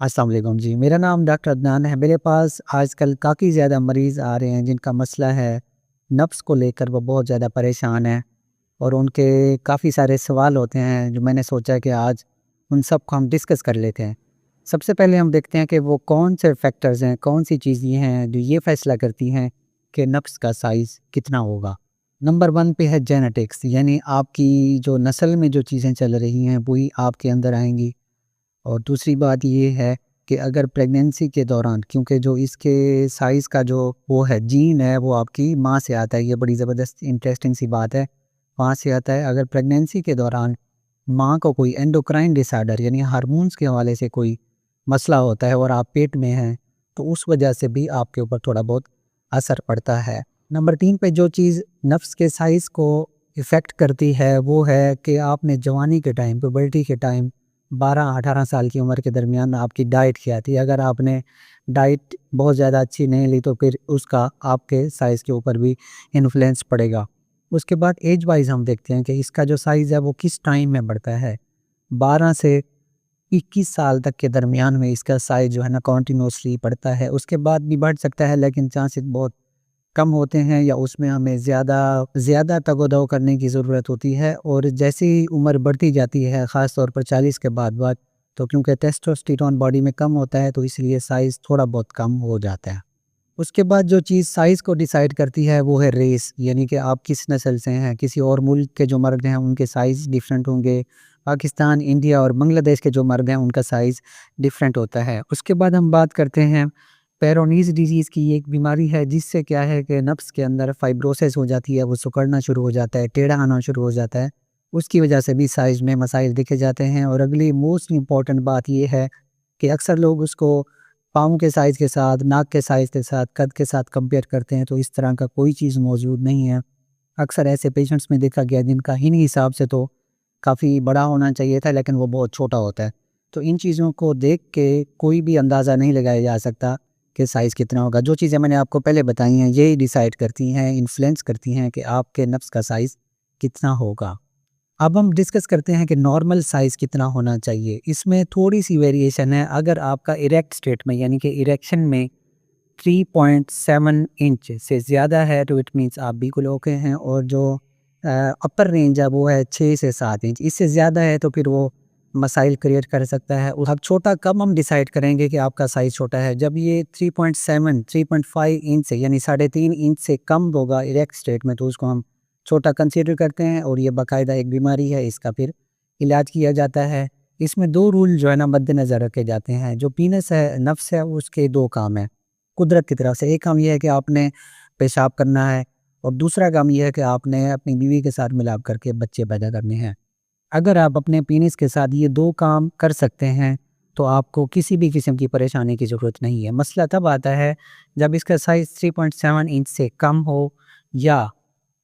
अस्सलाम वालेकुम जी, मेरा नाम डॉक्टर अदनान है। मेरे पास आजकल काफ़ी ज़्यादा मरीज़ आ रहे हैं जिनका मसला है नफ़्स को लेकर वो बहुत ज़्यादा परेशान हैं और उनके काफ़ी सारे सवाल होते हैं जो मैंने सोचा कि आज उन सब को हम डिस्कस कर लेते हैं। सबसे पहले हम देखते हैं कि वो कौन से फैक्टर्स हैं, कौन सी चीज़ें हैं जो ये फ़ैसला करती हैं कि नफ़्स का साइज़ कितना होगा। नंबर 1 पे है जेनेटिक्स, यानी आपकी जो नस्ल में जो चीज़ें चल रही हैं वही आपके अंदर आएँगी। और दूसरी बात ये है कि अगर प्रेगनेंसी के दौरान, क्योंकि जो इसके साइज़ का जो वो है जीन है वो आपकी माँ से आता है, ये बड़ी ज़बरदस्त इंटरेस्टिंग सी बात है, माँ से आता है। अगर प्रेगनेंसी के दौरान माँ को कोई एंडोक्राइन डिसऑर्डर यानी हार्मोन्स के हवाले से कोई मसला होता है और आप पेट में हैं, तो उस वजह से भी आपके ऊपर थोड़ा बहुत असर पड़ता है। नंबर 3 पे जो चीज़ नफ्स के साइज़ को इफ़ेक्ट करती है वो है कि आपने जवानी के टाइम, प्यूबर्टी के टाइम 12-18 साल की उम्र के दरमियान आपकी डाइट क्या थी। अगर आपने डाइट बहुत ज़्यादा अच्छी नहीं ली तो फिर उसका आपके साइज़ के ऊपर भी इन्फ्लुएंस पड़ेगा। उसके बाद एज वाइज़ हम देखते हैं कि इसका जो साइज़ है वो किस टाइम में बढ़ता है। 12 से 21 साल तक के दरमियान में इसका साइज़ जो है ना कंटिन्यूअसली बढ़ता है। उसके बाद भी बढ़ सकता है लेकिन चांसेस बहुत कम होते हैं या उसमें हमें ज़्यादा ज़्यादा तगो-दो करने की ज़रूरत होती है। और जैसे ही उम्र बढ़ती जाती है, ख़ास तौर पर 40 के बाद तो क्योंकि टेस्टोस्टेरोन बॉडी में कम होता है तो इसलिए साइज़ थोड़ा बहुत कम हो जाता है। उसके बाद जो चीज़ साइज़ को डिसाइड करती है वो है रेस, यानी कि आप किस नस्ल से हैं। किसी और मुल्क के जो मर्द हैं उनके साइज़ डिफरेंट होंगे। पाकिस्तान, इंडिया और बांग्लादेश के जो मर्द हैं उनका साइज़ डिफरेंट होता है। उसके बाद हम बात करते हैं पेरोनीज़ डिज़ीज़ की। ये एक बीमारी है जिससे क्या है कि नफ्स के अंदर फाइब्रोसिस हो जाती है, वो सिकुड़ना शुरू हो जाता है, टेढ़ा आना शुरू हो जाता है। उसकी वजह से भी साइज़ में मसाइल देखे जाते हैं। और अगली मोस्ट इम्पॉर्टेंट बात ये है कि अक्सर लोग उसको पाँव के साइज़ के साथ, नाक के साइज़ के साथ, कद के साथ कंपेयर करते हैं, तो इस तरह का कोई चीज़ मौजूद नहीं है। अक्सर ऐसे पेशेंट्स में देखा गया जिनका इन हिसाब से तो काफ़ी बड़ा होना चाहिए था लेकिन वो बहुत छोटा होता है। तो इन चीज़ों को देख के कोई भी अंदाज़ा नहीं लगाया जा सकता कि साइज़ कितना होगा। जो चीज़ें मैंने आपको पहले बताई हैं यही डिसाइड करती हैं, इन्फ्लुएंस करती हैं कि आपके नफ्स का साइज़ कितना होगा। अब हम डिस्कस करते हैं कि नॉर्मल साइज़ कितना होना चाहिए। इसमें थोड़ी-सी वेरिएशन है। अगर आपका इरेक्ट स्टेट में यानी कि इरेक्शन में 3.7 इंच से ज़्यादा है तो इट मीन्स आप बिल्कुल ओके हैं। और जो अपर रेंज है वो है 6 से 7 इंच। इससे ज़्यादा है तो फिर वो मसाइल क्रिएट कर सकता है। और अब छोटा कब हम डिसाइड करेंगे कि आपका साइज़ छोटा है, जब ये 3.7 3.5 इंच से यानी 3.5 इंच से कम होगा इरेक्ट स्टेट में तो उसको हम छोटा कंसीडर करते हैं और ये बाकायदा एक बीमारी है, इसका फिर इलाज किया जाता है। इसमें 2 रूल जो है ना मद्देनज़र रखे जाते हैं। जो पीनस है, नफ्स है, उसके 2 काम हैं कुदरत की तरफ से। एक काम ये है कि आपने पेशाब करना है और दूसरा काम ये है कि आपने अपनी बीवी के साथ मिलाप करके बच्चे पैदा करने हैं। अगर आप अपने पीनस के साथ ये 2 काम कर सकते हैं तो आपको किसी भी किस्म की परेशानी की ज़रूरत नहीं है। मसला तब आता है जब इसका साइज़ 3.7 इंच से कम हो या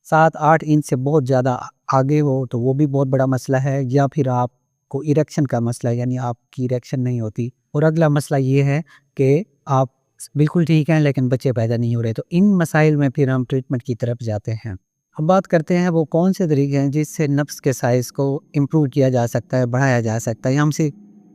7-8 इंच से बहुत ज़्यादा आगे हो तो वो भी बहुत बड़ा मसला है। या फिर आपको इरेक्शन का मसला है यानी आपकी इरेक्शन नहीं होती। और अगला मसला ये है कि आप बिल्कुल ठीक हैं लेकिन बच्चे पैदा नहीं हो रहे। तो इन मसाइल में फिर हम ट्रीटमेंट की तरफ जाते हैं। अब बात करते हैं वो कौन से तरीके हैं जिससे नफ्स के साइज़ को इम्प्रूव किया जा सकता है, बढ़ाया जा सकता है। हम से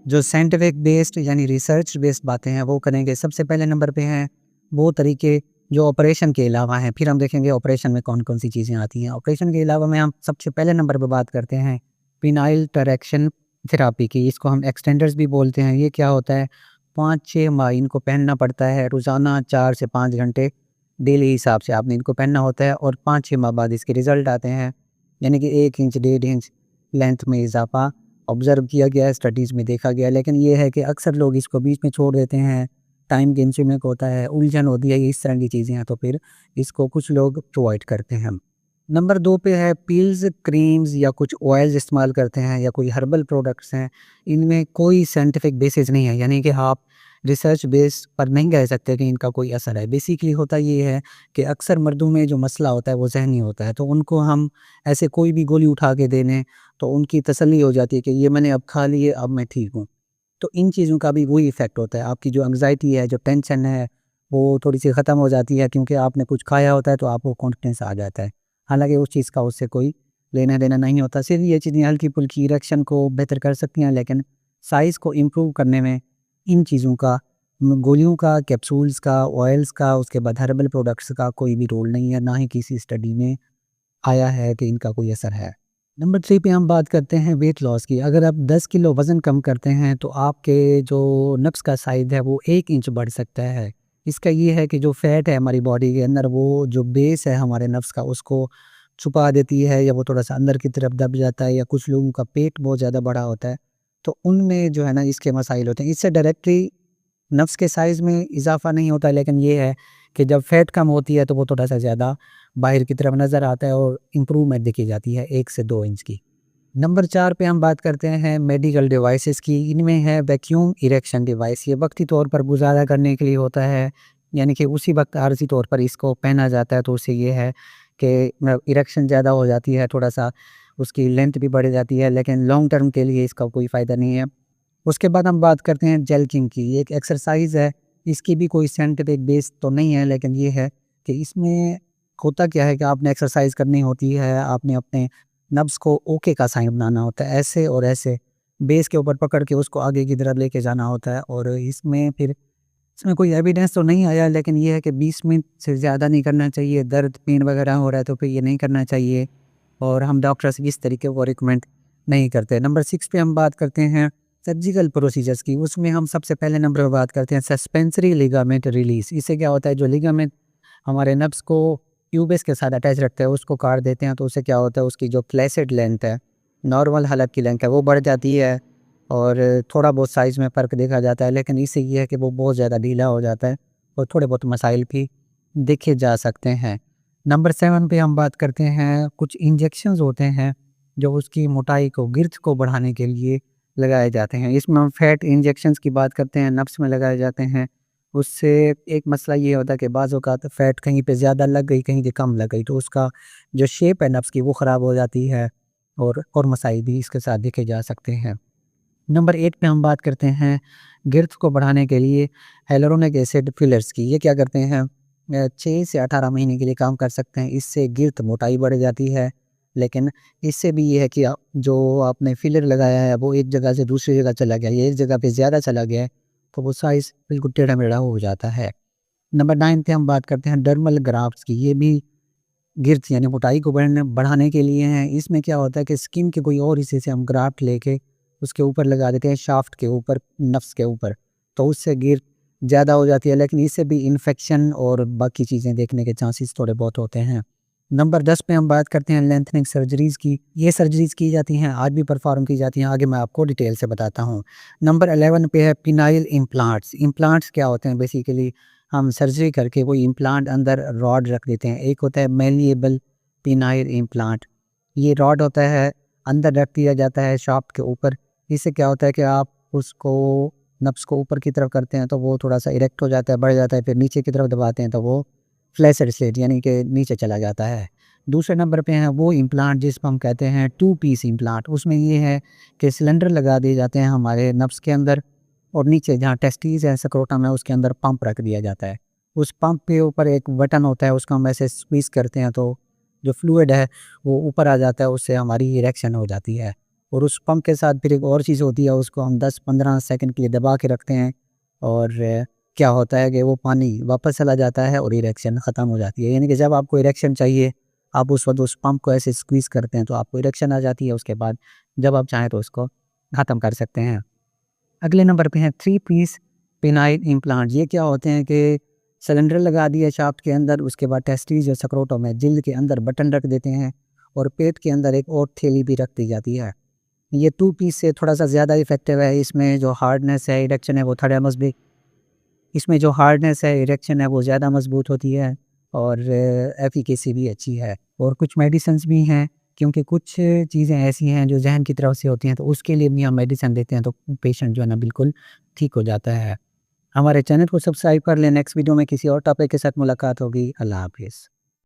जो साइंटिफिक बेस्ड यानी रिसर्च बेस्ड बातें हैं वो करेंगे। सबसे पहले नंबर पे हैं वो तरीके जो ऑपरेशन के अलावा हैं। फिर हम देखेंगे ऑपरेशन में कौन-कौन सी चीज़ें आती हैं। ऑपरेशन के अलावा में हम सबसे पहले नंबर पे बात करते हैं पेनाइल टरेक्शन थेरेपी की। इसको हम एक्सटेंडर्स भी बोलते हैं। ये क्या होता है, 5-6 माह इनको पहनना पड़ता है रोज़ाना 4 से 5 घंटे डेली हिसाब से आपने इनको पहनना होता है और 5-6 माह बाद इसके रिज़ल्ट आते हैं। यानी कि 1 इंच, 1.5 इंच लेंथ में इज़ाफ़ा ऑब्ज़र्व किया गया है, स्टडीज़ में देखा गया है। लेकिन ये है कि अक्सर लोग इसको बीच में छोड़ देते हैं, टाइम कंज्यूमिंग होता है, उलझन होती है, इस तरह की चीज़ें हैं तो फिर इसको कुछ लोग अवॉइड करते हैं। नंबर 2 पे है पील्स, क्रीम्स या कुछ ऑयल्स इस्तेमाल करते हैं या कोई हर्बल प्रोडक्ट्स हैं। इनमें कोई साइंटिफिक बेसिस नहीं है, यानी कि आप रिसर्च बेस पर नहीं कह सकते कि इनका कोई असर है। बेसिकली होता ये है कि अक्सर मर्दों में जो मसला होता है वो ज़हनी होता है, तो उनको हम ऐसे कोई भी गोली उठा के दे दें तो उनकी तसल्ली हो जाती है कि ये मैंने अब खा ली है, अब मैं ठीक हूँ। तो इन चीज़ों का भी वही इफ़ेक्ट होता है। आपकी जो एंग्ज़ायटी है, जो टेंशन है, वो थोड़ी-सी ख़त्म हो जाती है क्योंकि आपने कुछ खाया होता है तो आपको कॉन्फिडेंस आ जाता है। हालाँकि उस चीज़ का उससे कोई लेना-देना नहीं होता। सिर्फ़ ये चीज़ें हल्की-फुल्की इरेक्शन को बेहतर कर सकती हैं लेकिन साइज़ को इम्प्रूव करने में इन चीज़ों का गोलियों का, कैप्सूल्स का, ऑयल्स का, उसके बाद हर्बल प्रोडक्ट्स का कोई भी रोल नहीं है, ना ही किसी स्टडी में आया है कि इनका कोई असर है। नंबर 3 पे हम बात करते हैं वेट लॉस की। अगर आप 10 किलो वज़न कम करते हैं तो आपके जो नब्ज़ का साइज़ है वो 1 इंच बढ़ सकता है। इसका ये है कि जो फ़ैट है हमारी बॉडी के अंदर, वो जो बेस है हमारे नब्ज़ का उसको छुपा देती है, या वो थोड़ा-सा अंदर की तरफ दब जाता है, या कुछ लोगों का पेट बहुत ज़्यादा बड़ा होता है, तो उनमें जो है ना इसके मसाइल होते हैं। इससे डायरेक्टली नफ्स के साइज़ में इज़ाफ़ा नहीं होता, लेकिन ये है कि जब फ़ैट कम होती है तो वो थोड़ा-सा ज़्यादा बाहर की तरफ नज़र आता है और इम्प्रूवमेंट देखी जाती है 1 से 2 इंच की। नंबर 4 पे हम बात करते हैं मेडिकल डिवाइसेज़ की। इनमें है वैक्यूम इरेक्शन डिवाइस। ये वक़्ती तौर पर गुज़ारा करने के लिए होता है, यानी कि उसी वक़्त आर्ज़ी तौर पर इसको पहना जाता है, तो उससे ये है कि इरेक्शन ज़्यादा हो जाती है, थोड़ा-सा उसकी लेंथ भी बढ़ जाती है, लेकिन लॉन्ग टर्म के लिए इसका कोई फ़ायदा नहीं है। उसके बाद हम बात करते हैं जेल्किंग की। ये एक एक्सरसाइज़ है, इसकी भी कोई साइंटिफिक बेस तो नहीं है, लेकिन ये है कि इसमें होता क्या है कि आपने एक्सरसाइज़ करनी होती है, आपने अपने नब्ज़ को ओके का साइन बनाना होता है, ऐसे और ऐसे बेस के ऊपर पकड़ के उसको आगे की तरफ लेके जाना होता है। और इसमें कोई एविडेंस तो नहीं आया, लेकिन ये है कि 20 मिनट से ज़्यादा नहीं करना चाहिए। दर्द, पेन वगैरह हो रहा है तो फिर ये नहीं करना चाहिए, और हम डॉक्टर से इस तरीके को रिकमेंड नहीं करते। नंबर 6 पे हम बात करते हैं सर्जिकल प्रोसीजर्स की। उसमें हम सबसे पहले नंबर पे बात करते हैं सस्पेंसरी लिगामेंट रिलीज़। इससे क्या होता है, जो लिगामेंट हमारे नब्ज़ को प्यूबिस के साथ अटैच रखते हैं उसको काट देते हैं, तो उससे क्या होता है, उसकी जो फ्लैसिड लेंथ है, नॉर्मल हलक की लेंथ है, वो बढ़ जाती है, और थोड़ा बहुत साइज़ में फ़र्क देखा जाता है। लेकिन इससे ये है कि वो बहुत ज़्यादा ढीला हो जाता है और थोड़े बहुत मसाइल भी देखे जा सकते हैं। नंबर 7 पे हम बात करते हैं, कुछ इंजेक्शंस होते हैं जो उसकी मोटाई को, गिर्थ को बढ़ाने के लिए लगाए जाते हैं। इसमें हम फैट इंजेक्शंस की बात करते हैं, नफ्स में लगाए जाते हैं। उससे एक मसला ये होता है कि बाज़ औक़ात फ़ैट कहीं पे ज़्यादा लग गई, कहीं पे कम लग गई, तो उसका जो शेप है नफ्स की वो ख़राब हो जाती है, और मसाइल भी इसके साथ देखे जा सकते हैं। नंबर 8 पे हम बात करते हैं गिर्थ को बढ़ाने के लिए hyaluronic एसिड फिलर्स की। ये क्या करते हैं, 6 से 18 महीने के लिए काम कर सकते हैं। इससे गिर्थ मोटाई बढ़ जाती है, लेकिन इससे भी ये है कि जो आपने फिलर लगाया है वो एक जगह से दूसरी जगह चला गया, ये एक जगह पे ज़्यादा चला गया है, तो वो साइज़ बिल्कुल टेढ़ा-मेढ़ा हो जाता है। नंबर 9 पे हम बात करते हैं डर्मल ग्राफ्ट्स की। ये भी गिर्थ यानी मोटाई को बढ़ाने के लिए हैं। इसमें क्या होता है कि स्किन के कोई और हिस्से से हम ग्राफ्ट लेके उसके ऊपर लगा देते हैं, शाफ्ट के ऊपर, नफ्स के ऊपर, तो उससे गिर्थ ज़्यादा हो जाती है, लेकिन इससे भी इन्फेक्शन और बाकी चीज़ें देखने के चांसेस थोड़े बहुत होते हैं। नंबर 10 पे हम बात करते हैं लेंथनिंग सर्जरीज़ की। ये सर्जरीज़ की जाती हैं, आज भी परफॉर्म की जाती हैं, आगे मैं आपको डिटेल से बताता हूँ। नंबर 11 पे है पिनाइल इम्प्लांट्स। इम्प्लांट्स क्या होते हैं, बेसिकली हम सर्जरी करके वो इम्प्लांट अंदर रॉड रख देते हैं। एक होता है मैलिएबल पिनाइल इम्प्लांट। ये रॉड होता है, अंदर रख दिया जाता है शाफ्ट के ऊपर। इससे क्या होता है कि आप उसको नब्ज़ को ऊपर की तरफ करते हैं तो वो थोड़ा-सा इरेक्ट हो जाता है, बढ़ जाता है, फिर नीचे की तरफ दबाते हैं तो वो फ्लैसिड स्लेट यानी कि नीचे चला जाता है। दूसरे नंबर पे है वो इम्प्लांट जिसको हम कहते हैं 2 पीस इम्प्लांट। उसमें ये है कि सिलेंडर लगा दिए जाते हैं हमारे नब्ज़ के अंदर, और नीचे जहाँ टेस्टीज़ है, स्क्रोटम है, उसके अंदर पंप रख दिया जाता है। उस पंप के ऊपर एक बटन होता है, उसको हम ऐसे स्क्वीज़ करते हैं तो जो फ्लूइड है वो ऊपर आ जाता है, उससे हमारी इरेक्शन हो जाती है। और उस पंप के साथ फिर एक और चीज़ होती है, उसको हम 10-15 सेकंड के लिए दबा के रखते हैं, और क्या होता है कि वो पानी वापस चला जाता है और इरेक्शन ख़त्म हो जाती है। यानी कि जब आपको इरेक्शन चाहिए, आप उस वक़्त उस पंप को ऐसे स्क्वीज़ करते हैं तो आपको इरेक्शन आ जाती है। उसके बाद जब आप चाहें तो उसको ख़त्म कर सकते हैं। अगले नंबर पे हैं 3 पीस पिनाइल इम्प्लांट। ये क्या होते हैं कि सिलेंडर लगा दिया शाफ्ट के अंदर, उसके बाद टेस्टीज और स्क्रोटम में जिल्द के अंदर बटन रख देते हैं, और पेट के अंदर एक और थैली भी रख दी जाती है। ये 2 पीस से थोड़ा-सा ज़्यादा इफ़ेक्टिव है। इसमें जो हार्डनेस है, इरेक्शन है, वो थोड़ा मज़बूत, इसमें जो हार्डनेस है, इरेक्शन है, वो ज़्यादा मज़बूत होती है, और एफ़िकेसी भी अच्छी है। और कुछ मेडिसिन्स भी हैं, क्योंकि कुछ चीज़ें ऐसी हैं जो ज़हन की तरफ से होती हैं, तो उसके लिए भी हम मेडिसिन देते हैं, तो पेशेंट जो है ना बिल्कुल ठीक हो जाता है। हमारे चैनल को सब्सक्राइब कर लें। नेक्स्ट वीडियो में किसी और टॉपिक के साथ मुलाकात होगी। अल्लाह हाफ़िज़।